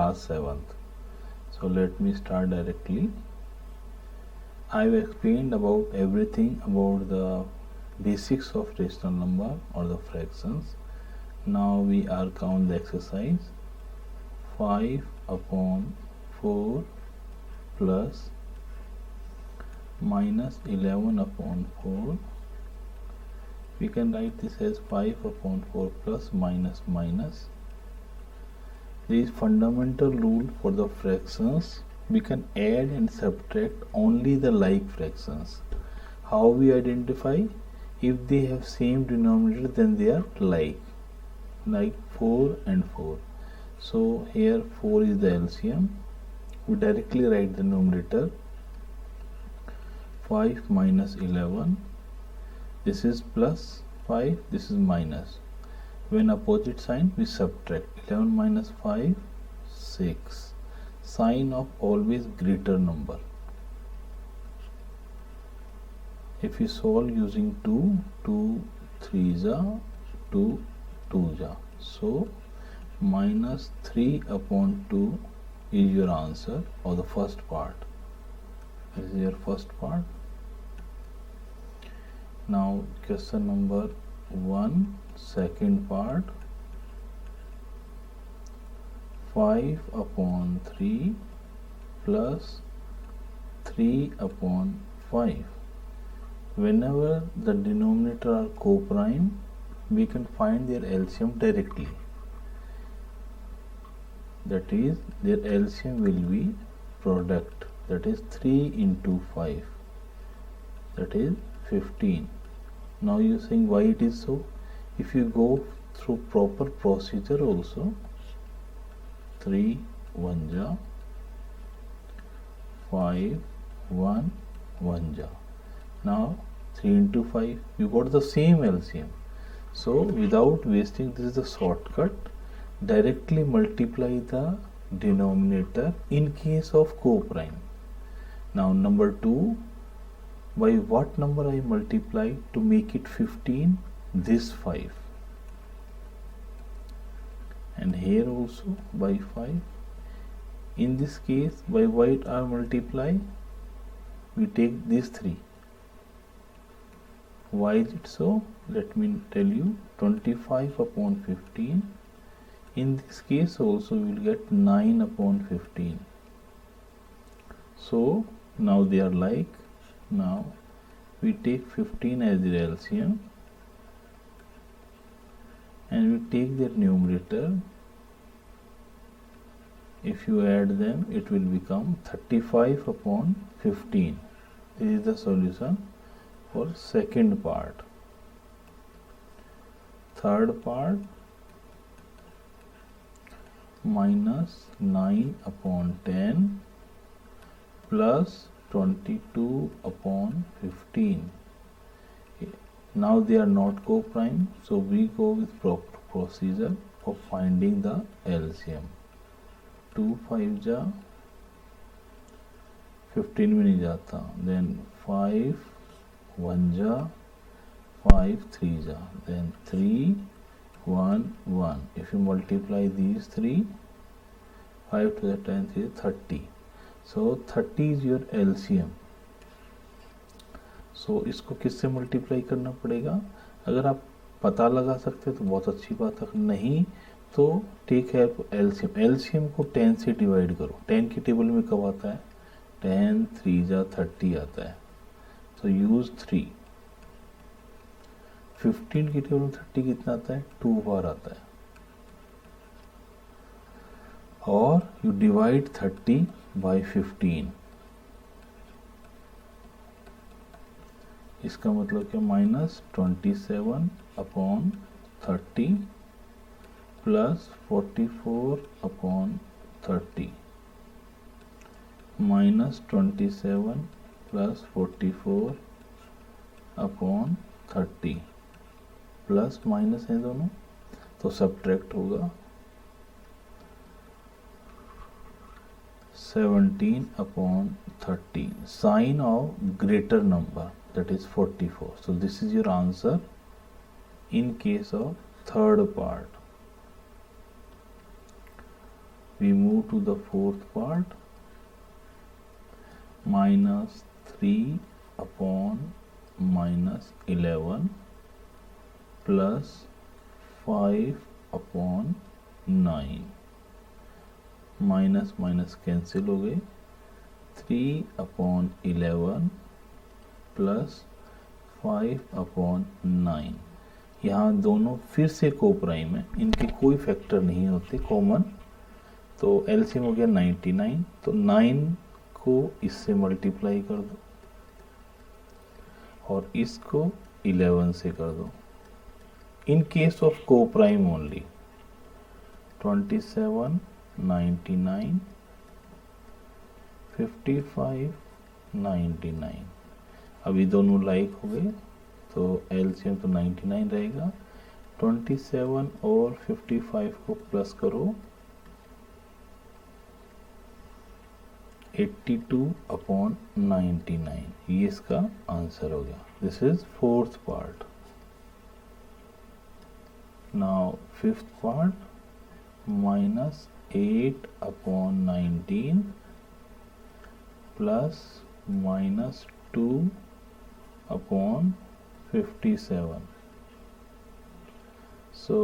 class 7th. So let me start directly. I've explained about everything about the basics of rational number or the fractions. Now we are count the exercise. 5 upon 4 plus minus 11 upon 4. We can write this as 5 upon 4 plus minus minus. There is fundamental rule for the fractions. We can add and subtract only the like fractions. How we identify? If they have same denominator, then they are like 4 and 4. So here 4 is the LCM. We directly write the numerator. 5 minus 11. This is plus 5, this is minus. When opposite sign, we subtract. 11 minus 5, 6. Sign of always greater number. If you solve using 2, 2 3 ja, 2 2 ja. So minus 3 upon 2 is your answer of the first part. This is your first part. Now question number 1, second part. 5 upon 3 plus 3 upon 5. Whenever the denominator are co-prime, we can find their LCM directly. That is, their LCM will be product. That is 3 into 5. That is 15. Now you are saying why it is so? If you go through proper procedure also, 3 1 ja, 5 1 1 ja. Now 3 into 5, you got the same LCM. So without wasting, this is the shortcut. Directly multiply the denominator in case of co-prime. Now number 2, by what number I multiply to make it 15? This 5. And here also by 5. In this case, by what I multiply? We take these 3. Why is it so? Let me tell you. 25 upon 15. In this case also we will get 9 upon 15. So now they are like. Now we take 15 as the LCM and we take their numerator. If you add them, it will become 35 upon 15. This is the solution for second part. Third part, minus 9 upon 10 plus 22 upon 15. Now they are not co-prime, so we go with proper procedure of finding the LCM. 2 5 ja, 15 में नहीं जाता. Then 5 1 ja, 5 3 ja. Then 3 1 1. If you multiply these 3, 5 to the 10 is 30. So 30 is your LCM. So इसको किससे multiply करना पड़ेगा? अगर आप पता लगा सकते तो बहुत अच्छी बात है, नहीं तो टेक हेल्प LCM. LCM को 10 से डिवाइड करो. 10 की टेबल में कब आता है? 10 3 जा 30 आता है. तो यूज 3. 15 की टेबल में 30 कितना आता है? 2 बार आता है. और यू डिवाइड 30 by 15. इसका मतलब क्या? Minus 27 upon 30 plus 44 upon 30 minus 27 plus 44 upon 30 plus minus है दोनों, तो सब्ट्रैक्ट होगा. 17 upon 30. Sign of greater number, that is 44. So this is your answer in case of third part. we move to the fourth part. minus 3 upon minus 11 plus 5 upon 9. Minus minus cancel हो गए. 3 upon 11 plus 5 upon 9. यहाँ दोनों फिर से को prime है, इनके कोई फैक्टर नहीं होते कॉमन, तो एलसीएम हो गया 99. तो 9 को इससे मल्टीप्लाई कर दो और इसको 11 से कर दो. इन केस ऑफ को प्राइम ओनली 27, 99, 55, 99. अभी दोनों लाइक हो गए तो एलसीएम तो 99 रहेगा. 27 और 55 को प्लस करो, 82 अपॉन 99. ये इसका आंसर हो गया. This is fourth part. Now fifth part. Minus 8 upon 19 plus minus 2 upon 57. So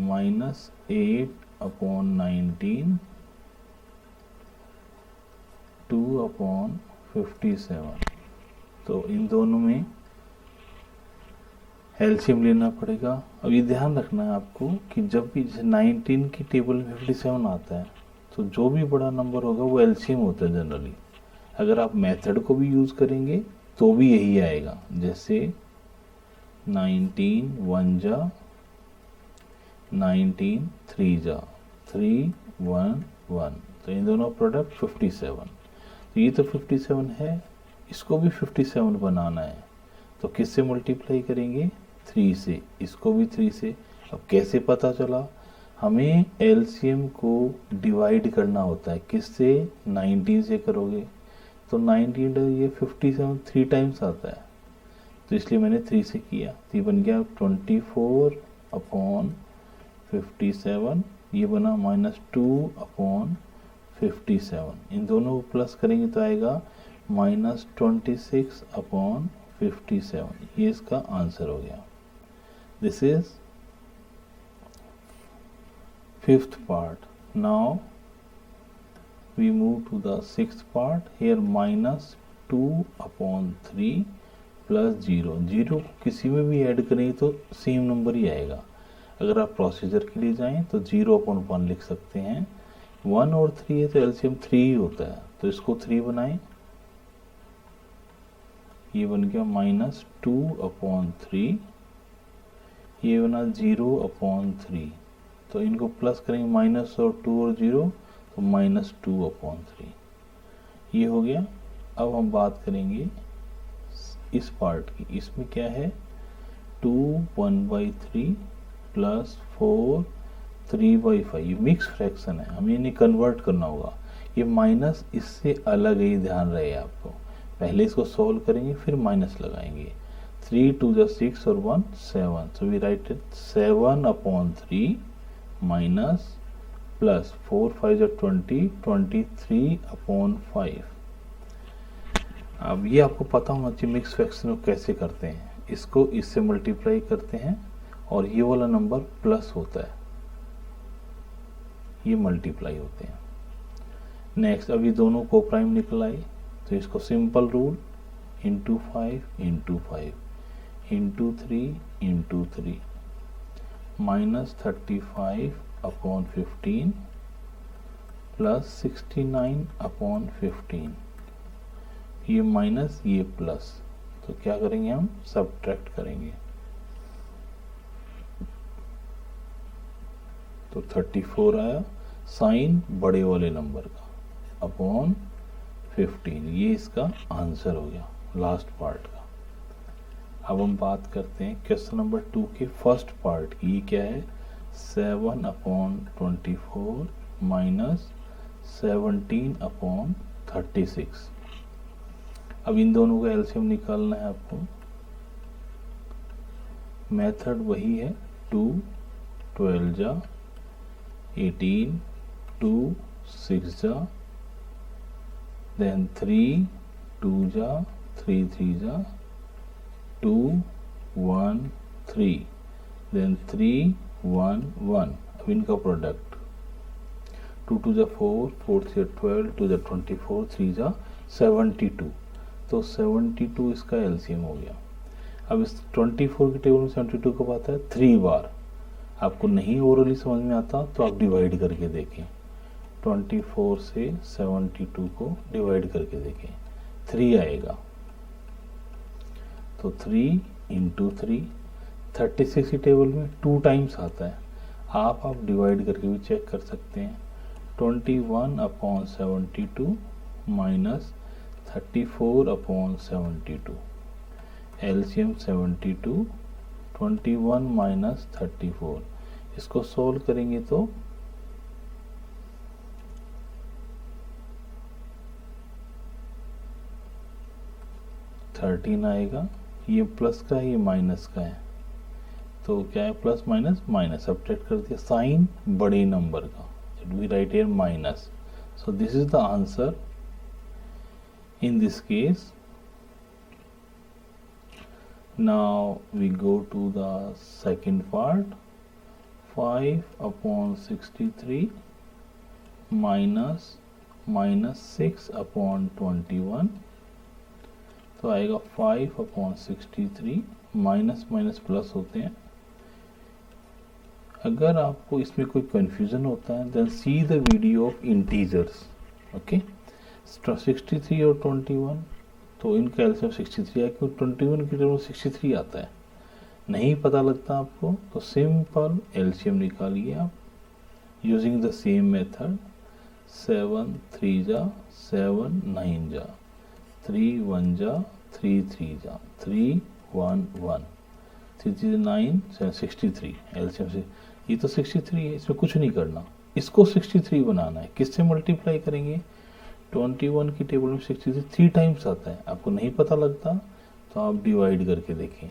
minus 8 upon 19, 2 upon 57. तो इन दोनों में एलसीएम लेना पड़ेगा. अब ये ध्यान रखना है आपको कि जब भी जैसे 19 की टेबल में 57 आता है तो जो भी बड़ा नंबर होगा वो एलसीएम होता है जनरली. अगर आप मेथड को भी यूज़ करेंगे तो भी यही आएगा. जैसे 19 1 जा, 19 3 जा, 3 1 1. तो इन दोनों प्रोडक्ट 57. तो ये तो 57 है, इसको भी 57 बनाना है तो किससे मल्टीप्लाई करेंगे? 3 से. इसको भी 3 से. अब कैसे पता चला? हमें एलसीएम को डिवाइड करना होता है. किससे? 19 से करोगे तो 19 ये 57 3 टाइम्स आता है, तो इसलिए मैंने 3 से किया. तो ये बन गया 24 अपॉन 57. ये बना माइनस 2 अपॉन 57. इन दोनों को प्लस करेंगे तो आएगा माइनस 26 अपॉन 57. ये इसका आंसर हो गया. This is fifth part. Now we move to the sixth part. Here minus 2 upon 3 plus 0. 0 किसी में भी ऐड करें तो सेम नंबर ही आएगा. अगर आप प्रोसीजर के लिए जाएं तो 0 अपॉन 1 लिख सकते हैं. 1 और 3 है तो एलसीएम 3 ही होता है, तो इसको 3 बनाएं. ये बन गया माइनस 2 अपॉन 3. ये बना 0 अपॉन 3. तो इनको प्लस करेंगे माइनस और 2 और 0 तो माइनस 2 अपॉन 3. ये हो गया. अब हम बात करेंगे इस पार्ट की. इसमें क्या है? 2 1/3 प्लस 4 3/5. ये मिक्स फ्रैक्शन है, हमें इन्हें कन्वर्ट करना होगा. ये माइनस इससे अलग ही ध्यान रहे आपको. पहले इसको सॉल्व करेंगे फिर माइनस लगाएंगे. 3 2 जा 6 और 1 7. So we write it 7 upon 3 minus plus 4 5 जा 20 23 अपॉन 5. अब ये आपको पता होना चाहिए मिक्स फ्रैक्शन को कैसे करते हैं. इसको इससे मल्टीप्लाई करते हैं और ये वाला नंबर प्लस होता है, ये मल्टीप्लाई होते हैं. नेक्स्ट अभी दोनों को प्राइम निकल आए तो इसको simple rule into 5 into 5 into 3 into 3 minus 35 upon 15 plus 69 upon 15. ये माइनस ये प्लस, तो क्या करेंगे हम? सब्ट्रैक्ट करेंगे. तो 34 आया साइन बड़े वाले नंबर का अपॉन 15. ये इसका आंसर हो गया लास्ट पार्ट का. अब हम बात करते हैं क्वेश्चन नंबर 2 के फर्स्ट पार्ट की. ये क्या है? 7 अपॉन 24 माइनस 17 अपॉन 36. अब इन दोनों का एलसीएम निकालना है आपको. मेथड वही है. 2 12 जा 18 2 6 जा, then 3 2 जा, 3 3 जा, 2 1 3, then 3 1 1। अब इनका प्रोडक्ट 2 2 जा 4, 4 3 12, 2 जा 24, 3 जा 72। तो 72 इसका एलसीएम हो गया। अब इस 24 के टेबल में 72 कब आता है? 3 बार। आपको नहीं ओरली समझ में आता तो आप डिवाइड करके देखें, 24 से 72 को डिवाइड करके देखें, 3 आएगा। तो 3 इंटू 3, 36 की टेबल में 2 टाइम्स आता है। आप डिवाइड करके भी चेक कर सकते हैं। 21/72 माइनस 34/72, एलसीएम 72, 21 माइनस 34। इसको सोल्व करेंगे तो 13 आएगा। ये प्लस का है, ये माइनस का है, तो क्या है? प्लस माइनस माइनस, सब्ट्रैक्ट कर दिया। साइन बड़े नंबर का, it we write here minus. So this is the answer in this case. Now we go to the second part, 5/63 minus 6/21। तो आएगा 5/63, माइनस माइनस प्लस होते हैं। अगर आपको इसमें कोई कंफ्यूजन होता है then see the video of integers. Okay, 63 और 21, तो इनका एलसीएम 63 है, क्योंकि 21 की जगह 63 आता है। नहीं पता लगता आपको तो सिंपल एलसीएम निकालिए आप यूजिंग द सेम मेथड। 7 3 जा, 7 9 जा, 3 1 जा, 3 3 जा, 3 1 1, 3 3 9, 63 एलसीएम से। ये तो 63 है, इसमें कुछ नहीं करना, इसको 63 बनाना है। किससे मल्टीप्लाई करेंगे? 21 की टेबल में 63 3 टाइम्स आता है। आपको नहीं पता लगता तो आप डिवाइड करके देखें।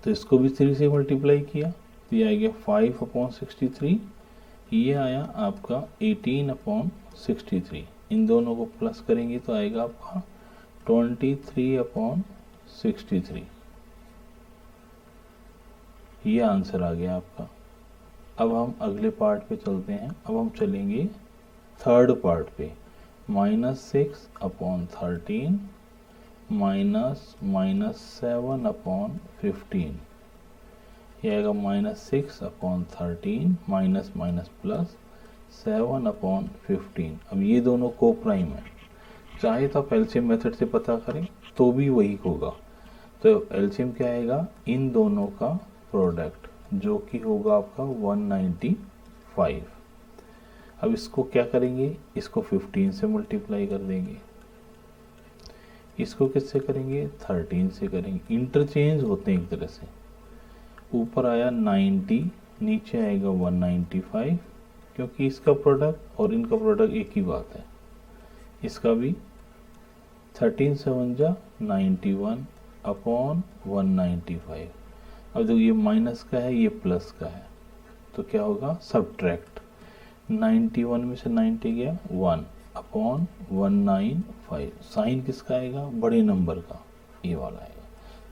तो इसको भी 3 से मल्टीप्लाई किया तो ये आ गया 5/63। ये आया आपका 18/63। इन दोनों को प्लस करेंगे तो आएगा आपका 23/63। ये आंसर आ गया आपका। अब हम अगले पार्ट पे चलते हैं। अब हम चलेंगे थर्ड पार्ट पे, -6/13 माइनस -7/15। ये आएगा -6/13 माइनस माइनस प्लस 7/15। अब ये दोनों को प्राइम है, चाहे तो आप एलसीएम मेथड से पता करें तो भी वही होगा। तो एलसीएम क्या आएगा? इन दोनों का प्रोडक्ट, जो कि होगा आपका 195। अब इसको क्या करेंगे? इसको 15 से मल्टीप्लाई कर देंगे। इसको किससे करेंगे? 13 से करेंगे। इंटरचेंज होते हैं एक तरह से। ऊपर आया 90, नीचे आएगा 195, क्योंकि इसका प्रोडक्ट और इनका प्रोडक्ट एक ही बात है। इसका भी 13 7 जा 91/195। अब देखो ये माइनस का है, ये प्लस का है, तो क्या होगा? सब्ट्रैक्ट। 91 में से 90 गया, 1/195। साइन किसका आएगा? बड़े नंबर का, ये वाला आएगा।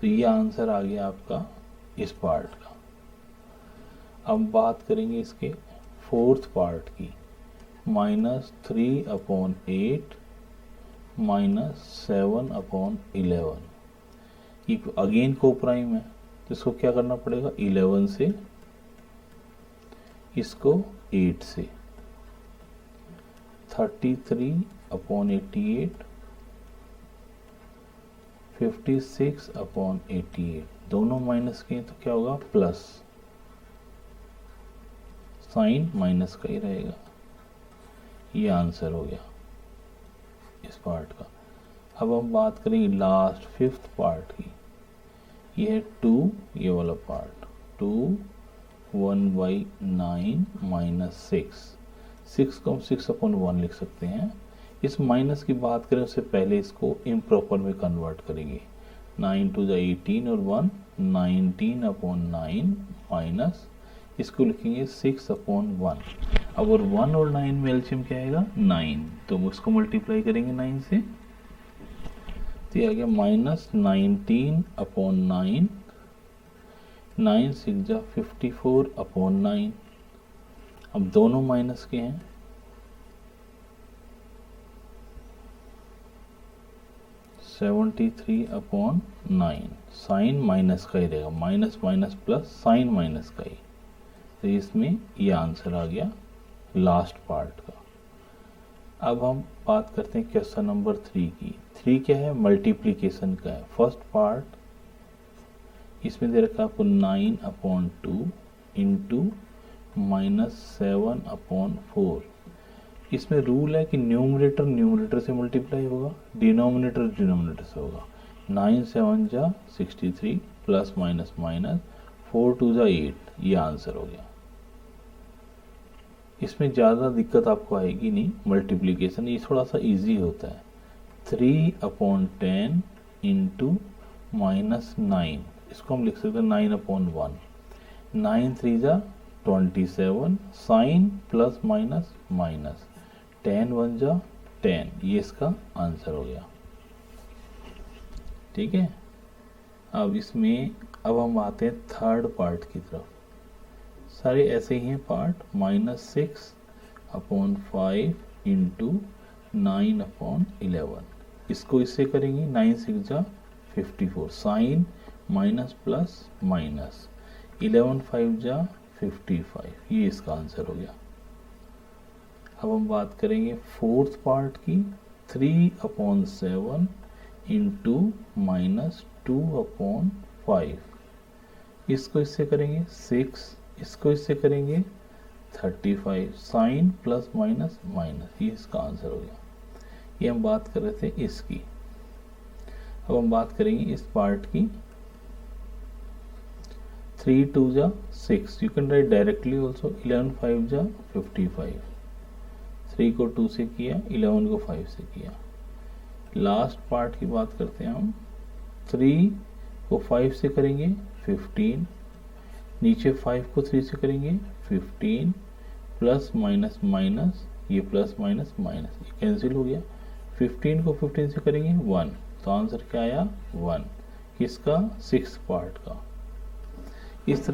तो ये आंसर आ गया आपका इस पार्ट का। अब बात करेंगे इसके फोर्थ पार्ट की, -3/8 माइनस 7/11। ये अगेन को प्राइम है, तो इसको क्या करना पड़ेगा? 11 से, इसको 8 से। 33/88, 56/88। दोनों माइनस के तो क्या होगा? प्लस। साइन माइनस का ही रहेगा। ये आंसर हो गया इस पार्ट का। अब हम बात करेंगे लास्ट फिफ्थ पार्ट की। ये है 2, ये वाला पार्ट 2 1/9 माइनस 6 को हम 6/1 लिख सकते हैं। इस माइनस की बात करें उससे पहले इसको इम्प्रॉपर में कन्वर्ट करेंगे। 9 2 18 और 1 19/9 माइनस इसको लिखेंगे 6/1। अब और 1 और 9 में एलसीएम क्या आएगा 9, तो उसको मल्टीप्लाई करेंगे 9 से, तो ये आ गया -19/9, 9 6 जा 54/9। अब दोनों माइनस के हैं, (73/9) साइन माइनस का ही रहेगा, minus minus plus sign minus का ही, तो इसमें ये आंसर आ गया लास्ट पार्ट का। अब हम बात करते हैं क्वेश्चन नंबर 3 की। 3 क्या है, मल्टीप्लीकेशन का है। फर्स्ट पार्ट इसमें दे रखा है आपको 9/2 इंटू -7/4। इसमें रूल है कि न्यूमरेटर न्यूमरेटर से मल्टीप्लाई होगा, डिनोमिनेटर डिनोमिनेटर से होगा। 9 7 जा 63 प्लस माइनस माइनस 4 2 जा 8, ये आंसर हो गया। इसमें ज़्यादा दिक्कत आपको आएगी नहीं, मल्टीप्लीकेशन ये थोड़ा सा इजी होता है। 3/10 इंटू -9, इसको हम लिख सकते हैं 9/1। 9 3 जा 27, साइन प्लस माइनस माइनस, 10 1 जा 10, ये इसका आंसर हो गया। ठीक है, अब इसमें अब हम आते हैं थर्ड पार्ट की तरफ। सारे ऐसे ही हैं पार्ट। -6/5 इंटू 9/11, इसको इससे करेंगे, 9 6 जा 54, साइन माइनस प्लस माइनस, 11 5 जा 55, ये इसका आंसर हो गया। अब हम बात करेंगे फोर्थ पार्ट की। 3/7 इंटू -2/5, इसको इससे करेंगे 6, इसको इससे करेंगे 35, साइन प्लस माइनस माइनस, ये इसका आंसर हो गया। ये हम बात कर रहे थे इसकी। अब हम बात करेंगे इस पार्ट की। 3 2 जा 6, you can write directly also. 11 5 जा 55, 3 को 2 से किया, 11 को 5 से किया। लास्ट पार्ट की बात करते हैं हम। 3 को 5 से करेंगे 15, नीचे 5 को 3 से करेंगे 15, प्लस माइनस माइनस, ये प्लस माइनस माइनस, ये कैंसिल हो गया। 15 को 15 से करेंगे 1, तो आंसर क्या आया 1, किसका 6th पार्ट का। इस तरह